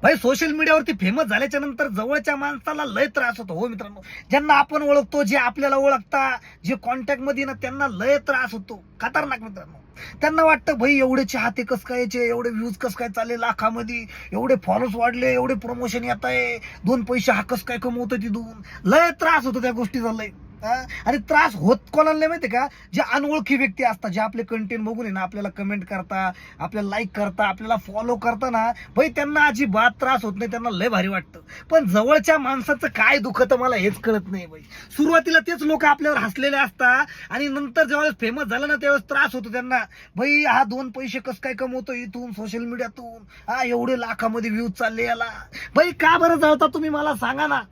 भाई सोशल मीडियावरती फेमस झाल्याच्या नंतर जवळच्या माणसाला लय त्रास होतो हो मित्रांनो. ज्यांना आपण ओळखतो, जे आपल्याला ओळखता, जे कॉन्टॅक्ट मध्ये ना, त्यांना लय त्रास होतो, खतरनाक मित्रांनो. त्यांना वाटतं भाई एवढे चाहते कस काय यायचे, एवढे व्ह्यूज कस काय चालले लाखामध्ये, एवढे फॉलोअर्स वाढले, एवढे प्रमोशन येत आहे, 2 पैसे हा कस काय कमवतो तिथून. लय त्रास होतो त्या गोष्टीचा लय. आणि त्रास होत कोणाला नाही माहिती का, जे अनोळखी व्यक्ती असतात, जे आपले कंटेंट बघून आहे ना आपल्याला कमेंट करता, आपल्याला लाईक करता, आपल्याला फॉलो करता ना, भाई त्यांना अजिबात त्रास होत नाही, त्यांना लय भारी वाटतं. पण जवळच्या माणसाचं काय दुखतं मला हेच कळत नाही भाई. सुरुवातीला तेच लोक आपल्यावर हसलेले असतात आणि नंतर जेव्हा फेमस झालं ना त्यावेळेस त्रास होतो त्यांना. भाई हा 2 पैसे कस काय कमवतो इथून सोशल मीडियातून, हा एवढे लाखामध्ये व्ह्यूज चालले याला. भाई का बरं जाळता तुम्ही मला सांगा ना.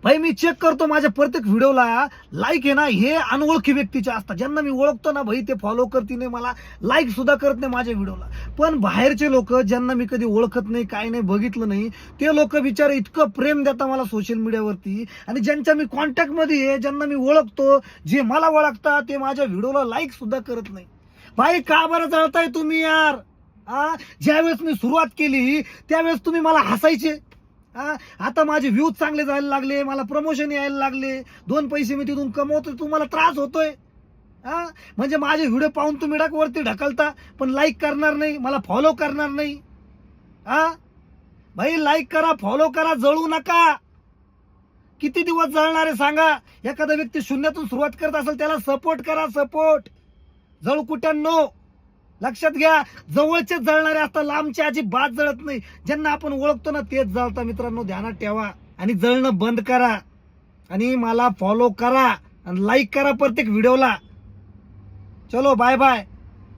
भाई मी चेक करतो माझ्या प्रत्येक व्हिडिओला लाईक आहे ना हे अनोळखी व्यक्तीचे असतात. ज्यांना मी ओळखतो ना भाई ते फॉलो करते नाही, मला लाईक सुद्धा करत नाही माझ्या व्हिडिओला. पण बाहेरचे लोक ज्यांना मी कधी ओळखत नाही, काय नाही, बघितलं नाही, ते लोक बिचारे इतकं प्रेम देतात मला सोशल मीडियावरती. आणि ज्यांच्या मी कॉन्टॅक्ट मध्ये आहे, ज्यांना मी ओळखतो, जे मला ओळखतात, ते माझ्या व्हिडिओला लाईक सुद्धा करत नाही. भाई का बरं जळताय तुम्ही यार. ज्यावेळेस मी सुरुवात केली त्यावेळेस तुम्ही मला हसायचे. आता माझे व्ह्यूज चांगले जायला लागले, मला प्रमोशन यायला लागले, 2 पैसे मी तिथून कमवतोय, तुम्हाला त्रास होतोय. म्हणजे माझे व्हिडिओ पाहून तुम्ही वरती ढकलता, पण लाईक करणार नाही, मला फॉलो करणार नाही. भाई लाईक करा, फॉलो करा, जळू नका. किती दिवस जळणार आहे सांगा. एखादा व्यक्ती शून्यातून सुरुवात करत असेल त्याला सपोर्ट करा, सपोर्ट. जळू कुठ्यांनो लक्षात घ्या, जवळचेच जळणारे असतात, लांबचे अजिबात जळत नाही. ज्यांना आपण ओळखतो ना तेच जळतात मित्रांनो, ध्यानात ठेवा. आणि जळणं बंद करा आणि मला फॉलो करा आणि लाईक करा प्रत्येक व्हिडिओला. चलो बाय बाय.